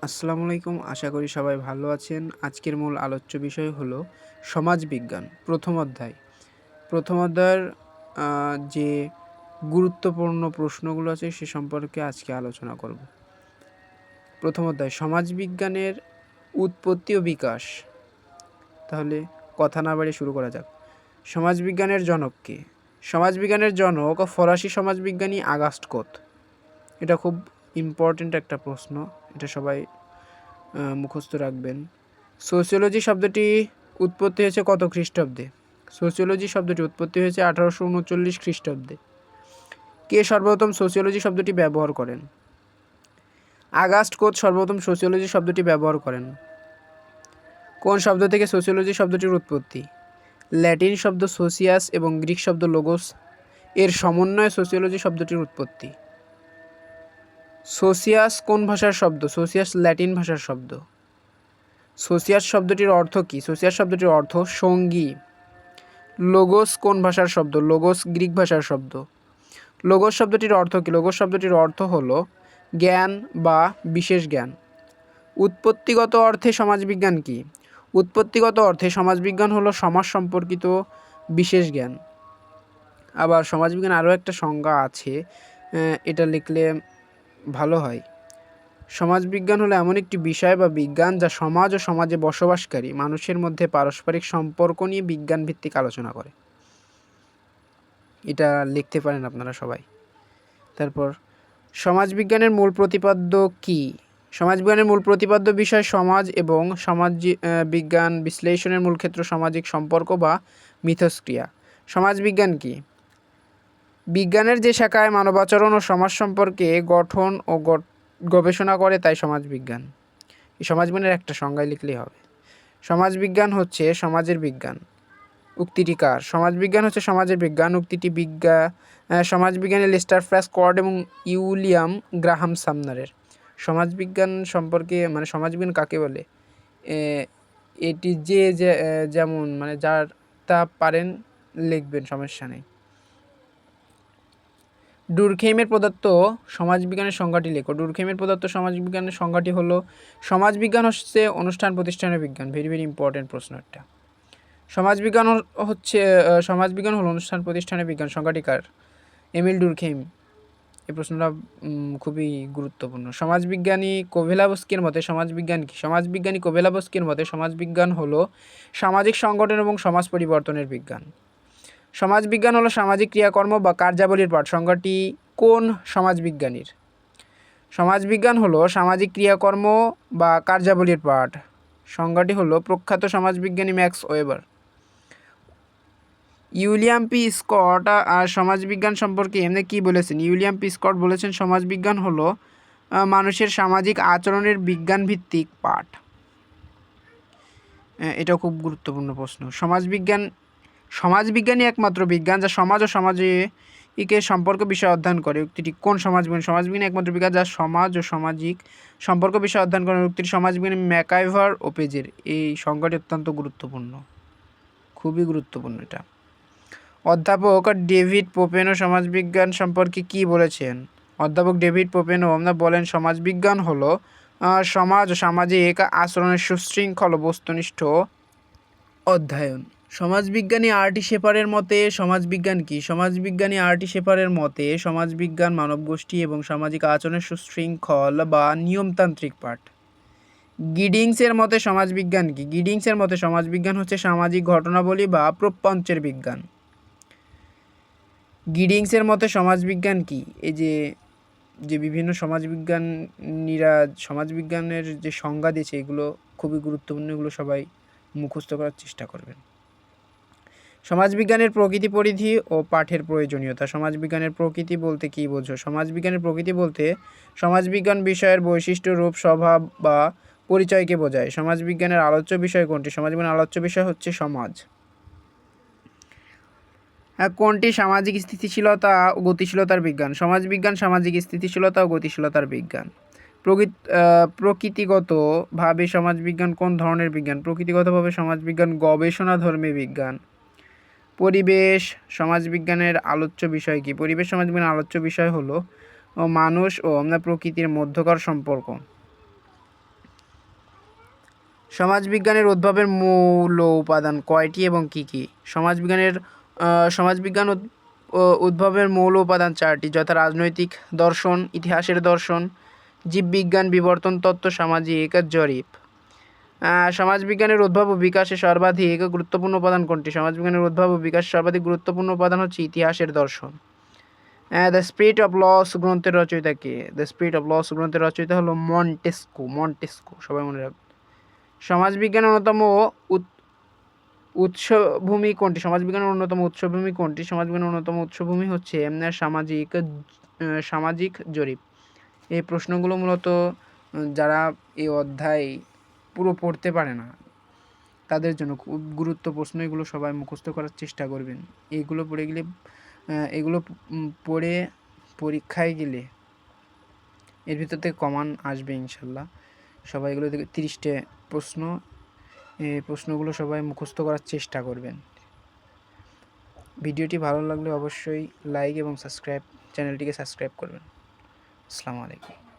আসসালামু আলাইকুম। আশা করি সবাই ভালো আছেন। আজকের মূল আলোচ্য বিষয় হলো সমাজবিজ্ঞান প্রথম অধ্যায়। প্রথম অধ্যায়ের যে গুরুত্বপূর্ণ প্রশ্নগুলো আছে সে সম্পর্কে আজকে আলোচনা করব। প্রথম অধ্যায় সমাজবিজ্ঞানের উৎপত্তি ও বিকাশ। তাহলে কথা না বাড়িয়ে শুরু করা যাক। সমাজবিজ্ঞানের জনক কে? সমাজবিজ্ঞানের জনক ফরাসি সমাজবিজ্ঞানী আগাস্ট কোত। এটা খুব ইম্পর্ট্যান্ট একটা প্রশ্ন, এটা সবাই মুখস্থ রাখবেন। সোসিওলজি শব্দটি উৎপত্তি হয়েছে কত খ্রিস্টাব্দে? সোসিওলজি শব্দটি উৎপত্তি হয়েছে 1839 খ্রিস্টাব্দে। কে সর্বপ্রথম সোসিওলজি শব্দটি ব্যবহার করেন? আগাস্ট কোত সর্বপ্রথম সোসিওলজি শব্দটি ব্যবহার করেন। কোন শব্দ থেকে সোসিওলজি শব্দটির উৎপত্তি? ল্যাটিন শব্দ সোসিয়াস এবং গ্রিক শব্দ লোগোস এর সমন্বয়ে সোসিওলজি শব্দটির উৎপত্তি। সোসিয়াস কোন ভাষার শব্দ? সোসিয়াস ল্যাটিন ভাষার শব্দ। সোসিয়াস শব্দটির অর্থ কী? সোসিয়াস শব্দটির অর্থ সঙ্গী। লোগোস কোন ভাষার শব্দ? লোগোস গ্রিক ভাষার শব্দ। লোগোস শব্দটির অর্থ কী? লোগোস শব্দটির অর্থ হলো জ্ঞান বা বিশেষ জ্ঞান। উৎপত্তিগত অর্থে সমাজবিজ্ঞান কী? উৎপত্তিগত অর্থে সমাজবিজ্ঞান হলো সমাজ সম্পর্কিত বিশেষ জ্ঞান। আবার সমাজবিজ্ঞান আরও একটা সংজ্ঞা আছে, এটা লিখলে ভালো হয়। সমাজবিজ্ঞান হলো এমন একটি বিষয় বা বিজ্ঞান যা সমাজ ও সমাজে বসবাসকারী মানুষের মধ্যে পারস্পরিক সম্পর্ক নিয়ে বিজ্ঞান ভিত্তিক আলোচনা করে। এটা লিখতে পারেন আপনারা সবাই। তারপর সমাজবিজ্ঞানের মূল প্রতিপাদ্য কী? সমাজবিজ্ঞানের মূল প্রতিপাদ্য বিষয় সমাজ এবং সমাজ বিজ্ঞান বিশ্লেষণের মূল ক্ষেত্র সামাজিক সম্পর্ক বা মিথস্ক্রিয়া। সমাজবিজ্ঞান কী? বিজ্ঞানের যে শাখায় মানবাচরণ ও সমাজ সম্পর্কে গঠন ও গবেষণা করে তাই সমাজবিজ্ঞান। এই সমাজবিজ্ঞানের একটা সংজ্ঞায় লিখলেই হবে। সমাজবিজ্ঞান হচ্ছে সমাজের বিজ্ঞান। উক্তিটি কার? সমাজবিজ্ঞান হচ্ছে সমাজের বিজ্ঞান। উক্তিটি সমাজবিজ্ঞানী লেস্টার ফ্রাস্কর্ড এবং উইলিয়াম গ্রাহাম সামনারের। সমাজবিজ্ঞান সম্পর্কে সমাজবিজ্ঞান কাকে বলে? এটি যেমন যার তা পারেন লিখবেন, সমস্যা নেই। ডুরখেইমের প্রদত্ত সমাজবিজ্ঞানের সংজ্ঞাটি লেখো। ডুরখেইমের প্রদত্ত সমাজবিজ্ঞানের সংজ্ঞাটি হলো সমাজবিজ্ঞান হচ্ছে অনুষ্ঠান প্রতিষ্ঠানের বিজ্ঞান। ভেরি ভেরি ইম্পর্টেন্ট প্রশ্ন একটা। সমাজবিজ্ঞান হলো অনুষ্ঠান প্রতিষ্ঠানের বিজ্ঞান। সংজ্ঞাটি কার? Emil Durkheim. এই প্রশ্নটা খুবই গুরুত্বপূর্ণ। সমাজবিজ্ঞানী কোভেলাভস্কির মতে সমাজবিজ্ঞান কী? সমাজবিজ্ঞানী কোভেলাভস্কির মতে সমাজবিজ্ঞান হলো সামাজিক সংগঠন এবং সমাজ পরিবর্তনের বিজ্ঞান। সমাজবিজ্ঞান হলো সামাজিক ক্রিয়াকর্ম বা কার্যাবলীর পাঠ। সংজ্ঞাটি কোন সমাজবিজ্ঞানীর? সমাজবিজ্ঞান হলো সামাজিক ক্রিয়াকর্ম বা কার্যাবলীর পাঠ। সংজ্ঞাটি হলো প্রখ্যাত সমাজবিজ্ঞানী Max Weber. William P Scott আর সমাজবিজ্ঞান সম্পর্কে এমনি কী বলেছেন? উইলিয়াম পি স্কট বলেছেন সমাজবিজ্ঞান হলো মানুষের সামাজিক আচরণের বিজ্ঞানভিত্তিক পাঠ। এটাও খুব গুরুত্বপূর্ণ প্রশ্ন। সমাজবিজ্ঞানই একমাত্র বিজ্ঞান যা সমাজ ও সামাজিক সম্পর্ক বিষয় অধ্যয়ন করে। উক্তিটি কোন সমাজবিজ্ঞান? সমাজবিজ্ঞান একমাত্র বিজ্ঞান যা সমাজ ও সামাজিক সম্পর্ক বিষয় অধ্যয়ন করে। উক্তিটি সমাজবিজ্ঞানী ম্যাকাইভার ও পেজের। এই সংজ্ঞাটি অত্যন্ত গুরুত্বপূর্ণ, খুবই গুরুত্বপূর্ণ এটা। অধ্যাপক ডেভিড পোপেনো সমাজবিজ্ঞান সম্পর্কে কী বলেছেন? অধ্যাপক ডেভিড পোপেনো বলেন সমাজবিজ্ঞান হলো সমাজ ও সামাজিক আচরণের সুশৃঙ্খল বস্তুনিষ্ঠ অধ্যয়ন। সমাজবিজ্ঞানী আরটি শেপারের মতে সমাজবিজ্ঞান কী? সমাজবিজ্ঞানী আরটি শেপারের মতে সমাজবিজ্ঞান মানবগোষ্ঠী এবং সামাজিক আচরণের সুশৃঙ্খল বা নিয়মতান্ত্রিক পাঠ। গিডিংসের মতে সমাজবিজ্ঞান কী? গিডিংসের মতে সমাজবিজ্ঞান হচ্ছে সামাজিক ঘটনাবলী বা প্রপঞ্চের বিজ্ঞান। গিডিংসের মতে সমাজবিজ্ঞান কী? এই যে বিভিন্ন সমাজবিজ্ঞানীরা সমাজবিজ্ঞানের যে সংজ্ঞা দিয়েছে এগুলো খুবই গুরুত্বপূর্ণ, এগুলো সবাই মুখস্থ করার চেষ্টা করবেন। সমাজবিজ্ঞানের প্রকৃতি, পরিধি ও পাঠের প্রয়োজনীয়তা। সমাজবিজ্ঞানের প্রকৃতি বলতে কী বোঝো? সমাজবিজ্ঞানের প্রকৃতি বলতে সমাজবিজ্ঞান বিষয়ের বৈশিষ্ট্য, রূপ, স্বভাব বা পরিচয়কে বোঝায়। সমাজবিজ্ঞানের আলোচ্য বিষয় কোনটি? সমাজবিজ্ঞানের আলোচ্য বিষয় হচ্ছে সমাজ। কোনটি সামাজিক স্থিতিশীলতা ও গতিশীলতার বিজ্ঞান? সমাজবিজ্ঞান সামাজিক স্থিতিশীলতা ও গতিশীলতার বিজ্ঞান। প্রকৃতিগতভাবে সমাজবিজ্ঞান কোন ধরনের বিজ্ঞান? প্রকৃতিগতভাবে সমাজবিজ্ঞান গবেষণাধর্মী বিজ্ঞান। পরিবেশ সমাজবিজ্ঞানের আলোচ্য বিষয় কী? পরিবেশ সমাজবিজ্ঞানের আলোচ্য বিষয় হলো মানুষ ও প্রকৃতির মধ্যকার সম্পর্ক। সমাজবিজ্ঞানের উদ্ভবের মূল উপাদান কয়টি এবং কি কি? সমাজবিজ্ঞান উদ্ভবের মূল উপাদান 4টি, যথা রাজনৈতিক দর্শন, ইতিহাসের দর্শন, জীববিজ্ঞান, বিবর্তন তত্ত্ব, সামাজিক জরিপ। সমাজবিজ্ঞানের উদ্ভব ও বিকাশে সর্বাধিক গুরুত্বপূর্ণ উপাদান কোনটি? সমাজবিজ্ঞানের উদ্ভব ও বিকাশে সর্বাধিক গুরুত্বপূর্ণ উপাদান হচ্ছে ইতিহাসের দর্শন। দ্য স্পিরিট অফ লস গ্রন্থের রচয়িতা কে? দ্য স্পিরিট অফ লস গ্রন্থের রচয়িতা হলো মন্টেস্কো, সবাই মনে রাখবে। সমাজবিজ্ঞানের অন্যতম উৎসভূমি কোনটি? সমাজবিজ্ঞানের অন্যতম উৎসভূমি কোনটি? সমাজবিজ্ঞানের অন্যতম উৎসভূমি হচ্ছে সামাজিক জরিপ। এই প্রশ্নগুলো মূলত যারা এই অধ্যায় পুরো পড়তে পারে না তাদের জন্য খুব গুরুত্ব প্রশ্ন, এগুলো সবাই মুখস্থ করার চেষ্টা করবেন। এগুলো পড়ে পরীক্ষায় গেলে এর ভিতর থেকে কমান আসবে ইনশাল্লাহ। সবাই এগুলো থেকে 30টে প্রশ্ন, এই প্রশ্নগুলো সবাই মুখস্থ করার চেষ্টা করবেন। ভিডিওটি ভালো লাগলে অবশ্যই লাইক এবং চ্যানেলটিকে সাবস্ক্রাইব করবেন। আসসালামু আলাইকুম।